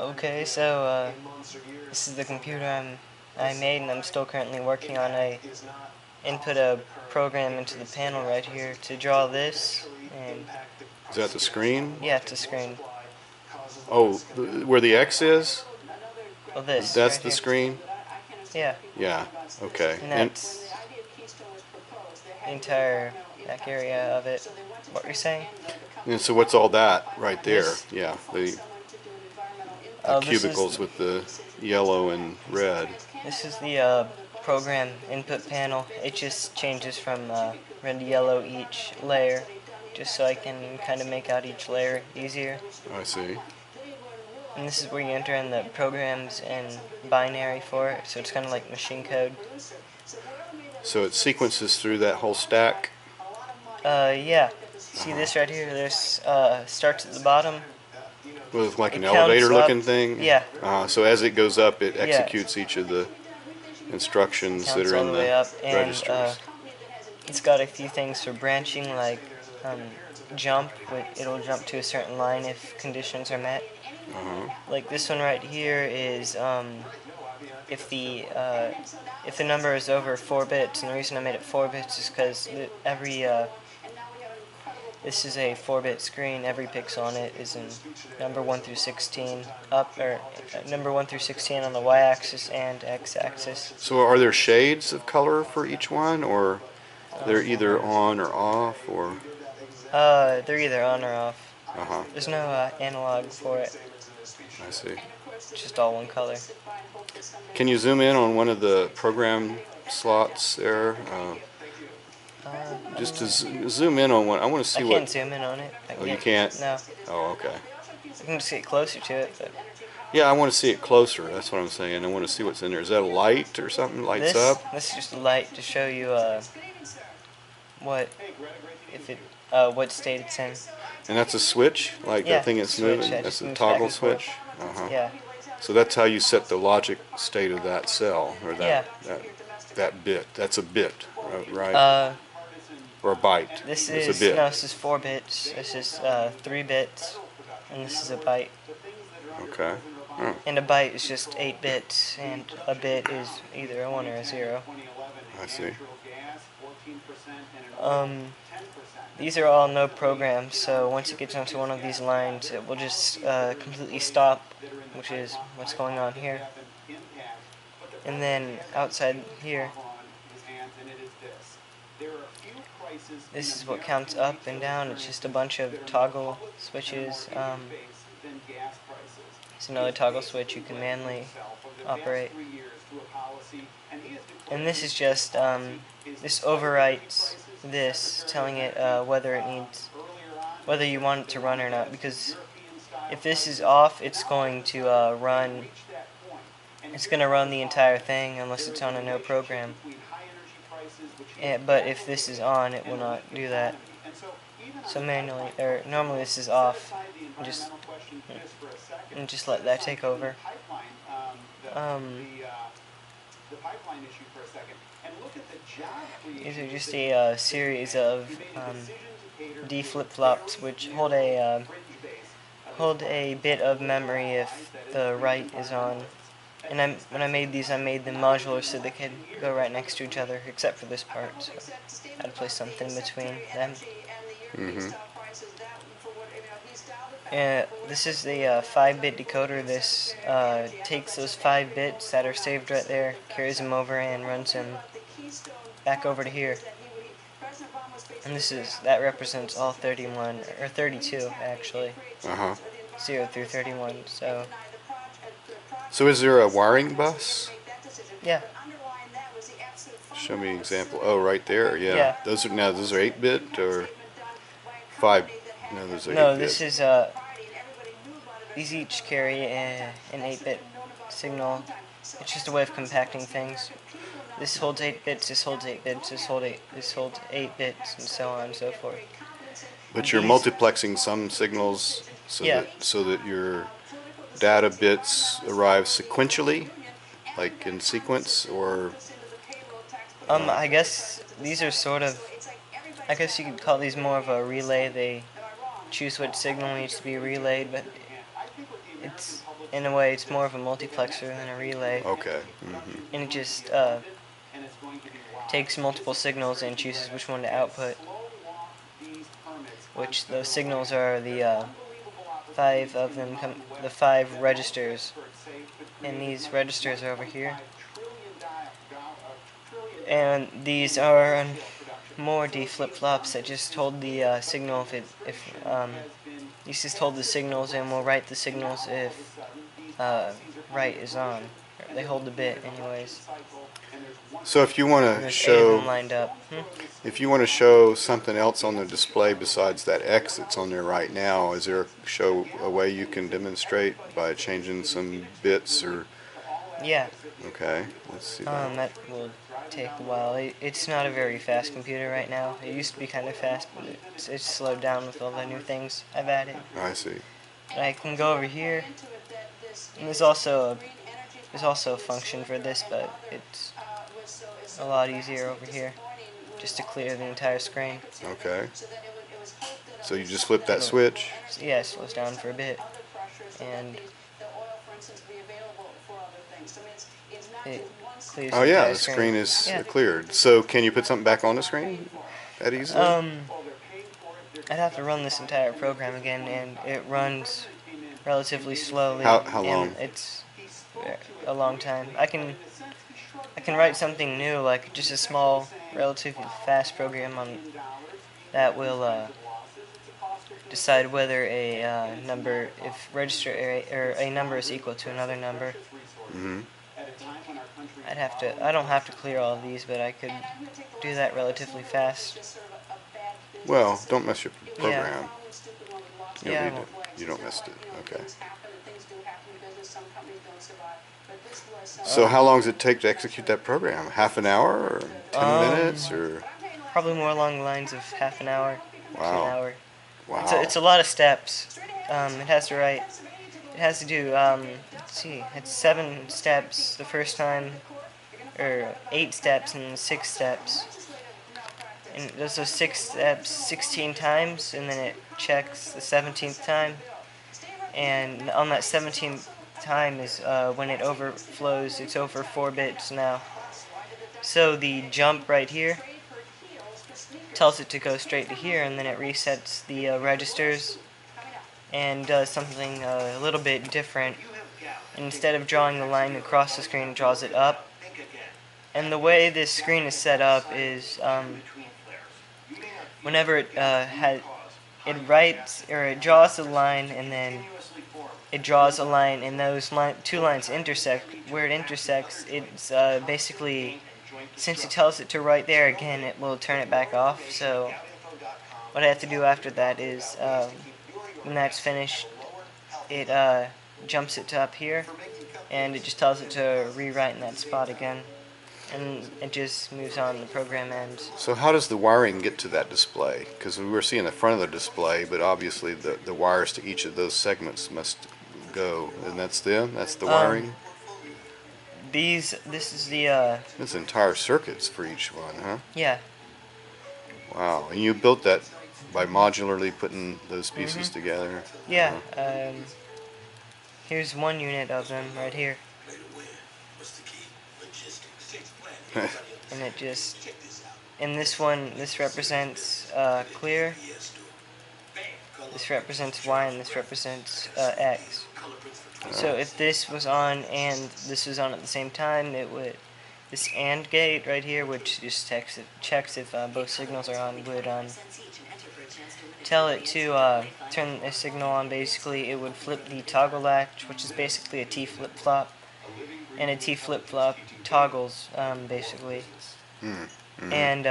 Okay, so this is the computer I made, and I'm still currently working on. I input a program into the panel right here to draw this, and Is that the screen? yeah, it's a screen. Oh, where the X is? Well, this That's right the here. screen? Yeah, Yeah, okay. and that's the entire back area of it. What were you saying? And so what's all that right there? This. Yeah, the Oh, cubicles with the yellow and red. this is the program input panel. It just changes from red to yellow each layer, just so I can kind of make out each layer easier. I see. And this is where you enter in the programs and binary for it, so it's kind of like machine code. So it sequences through that whole stack? Yeah. See this right here? This starts at the bottom. With like an It counts elevator up. looking thing? Yeah. So as it goes up, it Yeah. executes each of the instructions that Counts are all in the way the up, and registers. it's got a few things for branching, like jump. It'll jump to a certain line if conditions are met. Like this one right here is if the number is over 4 bits, and the reason I made it 4 bits is because this is a 4-bit screen. Every pixel on it is in number 1 through 16 up, or number 1 through 16 on the y-axis and x-axis. So are there shades of color for each one, or they're either on or off, or? They're either on or off. Uh-huh, There's no analog for it. I see. It's just all one color. Can you zoom in on one of the program slots there? Just to zoom in on one. I want to see I what. can't zoom in on it. Oh, you can't? No. Oh, okay. I can just get closer to it, but Yeah, I want to see it closer. That's what I'm saying. I want to see what's in there. Is that a light or something? Lights up? this is just a light to show you what what state it's in. And that's a switch? Like Yeah, that thing that's switch. moving? That That's just a moves back toggle and forth. switch? Uh-huh. Yeah. So that's how you set the logic state of that cell, or Yeah. that bit. That's a bit, right? Or a byte. This It's is a bit. no, this is 4 bits. This is 3 bits, and this is a byte. Okay. Oh, And a byte is just 8 bits, and a bit is either a 1 or a 0. I see. These are all no programs, so once it gets onto one of these lines, it will just completely stop, which is what's going on here. And then outside here, this is what counts up and down. It's just a bunch of toggle switches. It's another toggle switch you can manually operate. And this is just, this overwrites this, telling it whether you want it to run or not, because if this is off, it's going to run the entire thing unless it's on a no program. But if this is on, it will not do that. So normally this is off, and just let that take over. These are just a series of D flip-flops which hold a bit of memory if the write is on. And when I made these, I made them modular so they could go right next to each other, except for this part. So I had to place something in between them. This is the 5-bit decoder. This takes those 5 bits that are saved right there, carries them over, and runs them back over to here. And that represents all 31, or 32 actually. 0 through 31. So is there a wiring bus? Yeah. Show me an example. Oh, right there. Yeah. Yeah. Those are 8-bit or 5? No, those are 8-bit. No, this is these each carry an 8-bit signal. It's just a way of compacting things. This holds 8 bits, this holds 8 bits, this holds 8 bits, and so on and so forth. But you're multiplexing some signals so that your data bits arrive sequentially, like in sequence, or I guess these are sort of, I guess you could call these more of a relay. They choose what signal needs to be relayed, but it's in a way it's more of a multiplexer than a relay, Okay. Hmm. and it just takes multiple signals and chooses which one to output. Which those signals are the five of them, the five registers, and these registers are over here. And these are more D flip-flops that just hold the signal if these just hold the signals and will write the signals if write is on. They hold the bit anyways. So if you want And to there's 8 of them show, lined up. if you want to show something else on the display besides that X that's on there right now, is there a way you can demonstrate by changing some bits or? Yeah. Okay, let's see that. That will take a while. It's not a very fast computer right now. It used to be kind of fast, but it's slowed down with all the new things I've added. I see. But I can go over here, and there's also a function for this, but it's a lot easier over here, just to clear the entire screen. Okay. So you just flip that It'll, switch? yeah, it slows down for a bit, and it clears Oh the yeah, entire the screen screen. is Yeah. cleared. So can you put something back on the screen that easily? I'd have to run this entire program again, and it runs relatively slowly, How and long? it's a long time. I can write something new, like just a small, relatively fast program on that will decide whether a number, if register or a number is equal to another number. Hmm. I don't have to clear all of these, but I could do that relatively fast. Well, don't mess your Yeah. program. You'll Yeah, I read it. won't. You don't mess it. Okay. So Um, how long does it take to execute that program? Half an hour or 10 um, minutes or? Probably more along the lines of half an hour to an Wow. hour. Wow. It's a lot of steps. It has to write. It has to do. Let's see. It's 7 steps the first time, or 8 steps and 6 steps. And it does those 6 steps 16 times, and then it checks the 17th time. And on that 17th time is when it overflows. It's over 4 bits now. So the jump right here tells it to go straight to here, and then it resets the registers and does something a little bit different. Instead of drawing the line across the screen, it draws it up. And the way this screen is set up is whenever it writes or it draws the line, and then it draws a line, and those two lines intersect. Where it intersects, it's basically, since it tells it to write there again, it will turn it back off. So what I have to do after that is, when that's finished, it jumps it to up here, and it just tells it to rewrite in that spot again, and it just moves on. The program ends. So how does the wiring get to that display? Because we were seeing the front of the display, but obviously the wires to each of those segments must go, and that's them. That's the wiring. This is the That's entire circuits for each one, huh? yeah. Wow. And you built that by modularly putting those pieces together. Yeah. Here's one unit of them right here, and it just, in this one, this represents clear, this represents Y, and this represents X. So if this was on and this was on at the same time, it would, this AND gate right here, which just checks if both signals are on, would tell it to turn a signal on. Basically, it would flip the toggle latch, which is basically a T flip-flop, and a T flip-flop toggles, basically. And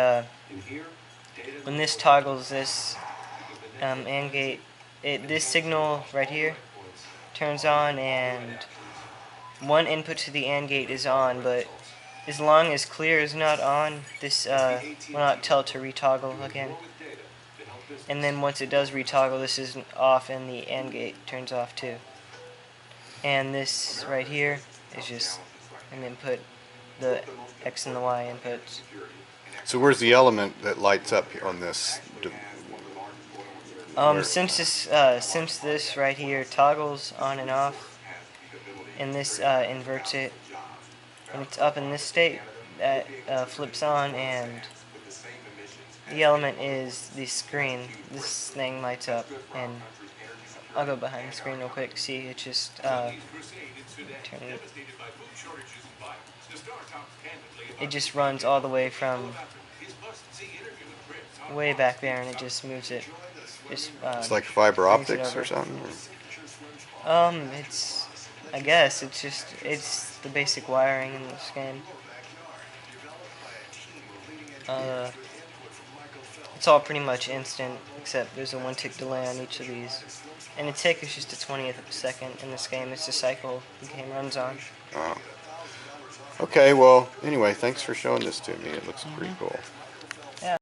when this toggles this AND gate, this signal right here turns on, and one input to the AND gate is on, but as long as clear is not on, this will not tell it to retoggle again. And then once it does retoggle, this is off, and the AND gate turns off too. And this right here is just an input, the X and the Y inputs. So where's the element that lights up on this? Where? Since this right here toggles on and off, and this inverts it, and it's up in this state, that flips on, and the element is the screen. This thing lights up, and I'll go behind the screen real quick. See, it just it just runs all the way from way back there, and it just moves it. Just It's like fiber brings it optics or over. something. It's I guess it's the basic wiring in this game. It's all pretty much instant, except there's a 1 tick delay on each of these. And a tick is just a 20th of a second in this game. It's the cycle the game runs on. Oh. Okay, well, anyway, thanks for showing this to me. It looks pretty cool. Yeah.